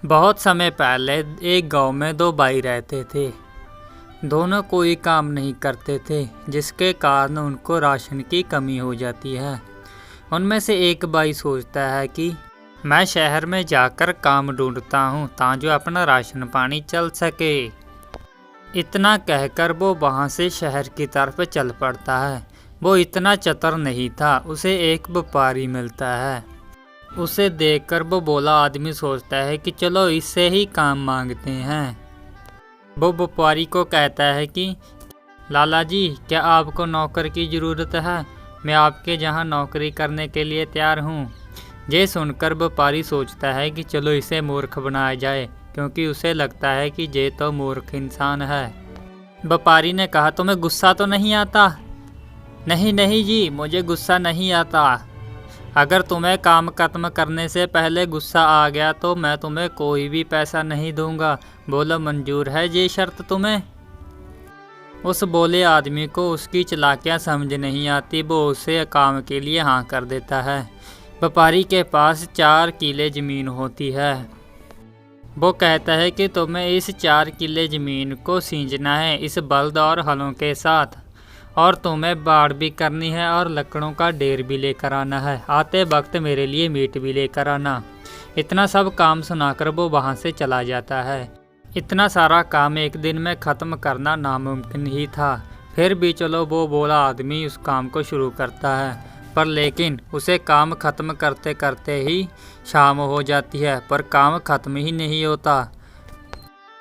बहुत समय पहले एक गांव में दो भाई रहते थे। दोनों कोई काम नहीं करते थे, जिसके कारण उनको राशन की कमी हो जाती है। उनमें से एक भाई सोचता है कि मैं शहर में जाकर काम ढूंढता हूँ ताकि अपना राशन पानी चल सके। इतना कहकर वो वहाँ से शहर की तरफ चल पड़ता है। वो इतना चतुर नहीं था। उसे एक व्यापारी मिलता है। उसे देखकर वो भोला आदमी सोचता है कि चलो इससे ही काम मांगते हैं। वो व्यापारी को कहता है कि लाला जी, क्या आपको नौकर की ज़रूरत है? मैं आपके जहाँ नौकरी करने के लिए तैयार हूँ। ये सुनकर व्यापारी सोचता है कि चलो इसे मूर्ख बनाया जाए, क्योंकि उसे लगता है कि ये तो मूर्ख इंसान है। व्यापारी ने कहा, तुम्हें गुस्सा तो नहीं आता? नहीं नहीं जी, मुझे गुस्सा नहीं आता। अगर तुम्हें काम खत्म करने से पहले गुस्सा आ गया तो मैं तुम्हें कोई भी पैसा नहीं दूंगा। बोलो, मंजूर है ये शर्त तुम्हें? उस बोले आदमी को उसकी चालाकियां समझ नहीं आती। वो उसे काम के लिए हाँ कर देता है। व्यापारी के पास 4 किले ज़मीन होती है। वो कहता है कि तुम्हें इस 4 किले ज़मीन को सींचना है इस बल्द और हलों के साथ, और तुम्हें बाड़ भी करनी है और लकड़ों का ढेर भी लेकर आना है। आते वक्त मेरे लिए मीट भी लेकर आना। इतना सब काम सुनाकर वो वहाँ से चला जाता है। इतना सारा काम एक दिन में ख़त्म करना नामुमकिन ही था। फिर भी चलो वो बोला आदमी उस काम को शुरू करता है, पर लेकिन उसे काम ख़त्म करते करते ही शाम हो जाती है, पर काम ख़त्म ही नहीं होता।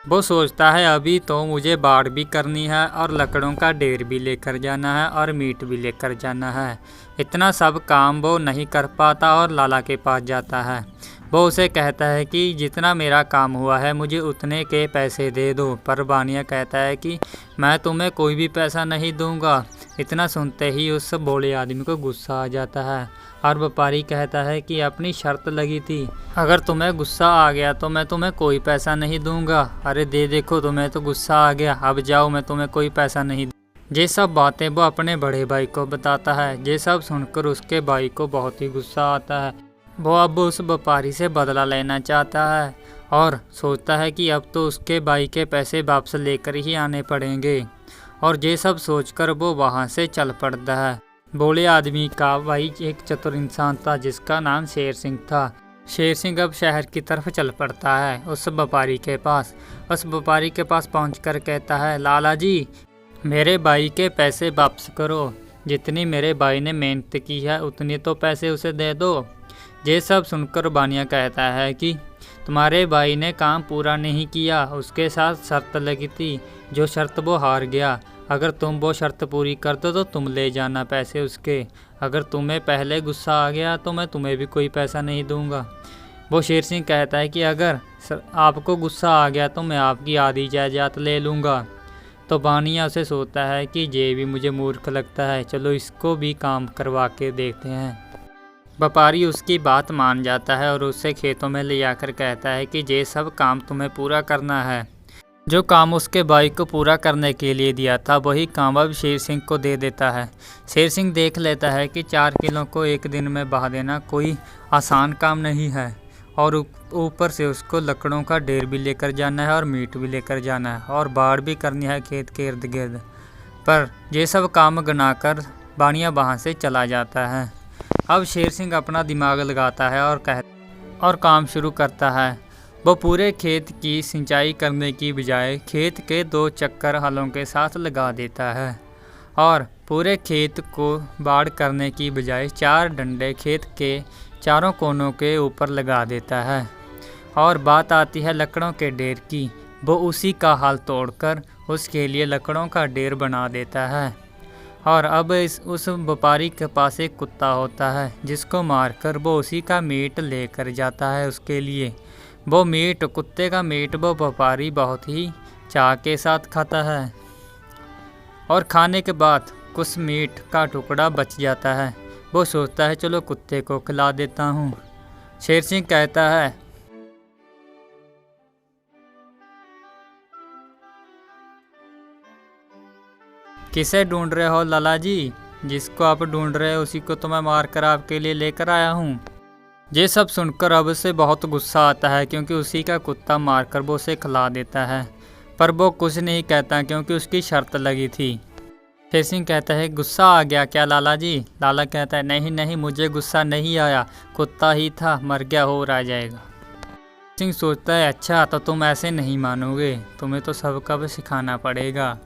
वो सोचता है अभी तो मुझे बाड़ भी करनी है और लकड़ों का ढेर भी लेकर जाना है और मीट भी लेकर जाना है। इतना सब काम वो नहीं कर पाता और लाला के पास जाता है। वो उसे कहता है कि जितना मेरा काम हुआ है मुझे उतने के पैसे दे दो। पर बानिया कहता है कि मैं तुम्हें कोई भी पैसा नहीं दूंगा। इतना सुनते ही उस भोले आदमी को गुस्सा आ जाता है और व्यापारी कहता है कि अपनी शर्त लगी थी, अगर तुम्हें गुस्सा आ गया तो मैं तुम्हें कोई पैसा नहीं दूंगा। अरे दे देखो, तुम्हें तो गुस्सा आ गया, अब जाओ, मैं तुम्हें कोई पैसा नहीं। ये सब बातें वो अपने बड़े भाई को बताता है। ये सब सुनकर उसके भाई को बहुत ही गुस्सा आता है। वो अब उस व्यापारी से बदला लेना चाहता है और सोचता है कि अब तो उसके भाई के पैसे वापस लेकर ही आने पड़ेंगे। और ये सब सोचकर वो वहाँ से चल पड़ता है। भोले आदमी का भाई एक चतुर इंसान था जिसका नाम शेर सिंह था। शेर सिंह अब शहर की तरफ चल पड़ता है उस व्यापारी के पास। उस व्यापारी के पास पहुंचकर कहता है, लाला जी, मेरे भाई के पैसे वापस करो। जितनी मेरे भाई ने मेहनत की है उतनी तो पैसे उसे दे दो। ये सब सुनकर बानिया कहता है कि तुम्हारे भाई ने काम पूरा नहीं किया, उसके साथ शर्त लगी थी, जो शर्त वो हार गया। अगर तुम वो शर्त पूरी कर दो तो तुम ले जाना पैसे उसके। अगर तुम्हें पहले गुस्सा आ गया तो मैं तुम्हें भी कोई पैसा नहीं दूंगा। वो शेर सिंह कहता है कि अगर आपको गुस्सा आ गया तो मैं आपकी आधी जायदाद ले लूँगा। तो बानिया उसे सोचता है कि ये भी मुझे मूर्ख लगता है, चलो इसको भी काम करवा के देखते हैं। व्यापारी उसकी बात मान जाता है और उसे खेतों में ले जाकर कहता है कि ये सब काम तुम्हें पूरा करना है। जो काम उसके भाई को पूरा करने के लिए दिया था वही काम अब शेर सिंह को दे देता है। शेर सिंह देख लेता है कि 4 किलों को एक दिन में बहा देना कोई आसान काम नहीं है, और ऊपर से उसको लकड़ों का ढेर भी लेकर जाना है और मीट भी लेकर जाना है और बाड़ भी करनी है खेत के इर्द गिर्द। पर ये सब काम गिनाकर बानिया वहाँ से चला जाता है। अब शेर सिंह अपना दिमाग लगाता है और काम शुरू करता है। वो पूरे खेत की सिंचाई करने की बजाय खेत के 2 चक्कर हलों के साथ लगा देता है और पूरे खेत को बाड़ करने की बजाय 4 डंडे खेत के चारों कोनों के ऊपर लगा देता है। और बात आती है लकड़ों के ढेर की। वो उसी का हाल तोड़कर उसके लिए लकड़ों का ढेर बना देता है। और अब उस व्यापारी के पास एक कुत्ता होता है जिसको मारकर वो उसी का मीट लेकर जाता है उसके लिए। वो मीट, कुत्ते का मीट, वो व्यापारी बहुत ही चाह के साथ खाता है और खाने के बाद कुछ मीट का टुकड़ा बच जाता है। वो सोचता है चलो कुत्ते को खिला देता हूँ। शेर सिंह कहता है, किसे ढूंढ रहे हो लाला जी? जिसको आप ढूंढ रहे हो उसी को तो मैं मार कर आपके लिए लेकर आया हूँ। ये सब सुनकर अब उसे बहुत गुस्सा आता है क्योंकि उसी का कुत्ता मारकर वो उसे खिला देता है, पर वो कुछ नहीं कहता क्योंकि उसकी शर्त लगी थी। शेरसिंह कहता है, गुस्सा आ गया क्या लाला जी? लाला कहता है, नहीं नहीं, मुझे गुस्सा नहीं आया, कुत्ता ही था, मर गया हो रह जाएगा। सिंह सोचता है, अच्छा तो तुम ऐसे नहीं मानोगे, तुम्हें तो सबका भी सिखाना पड़ेगा।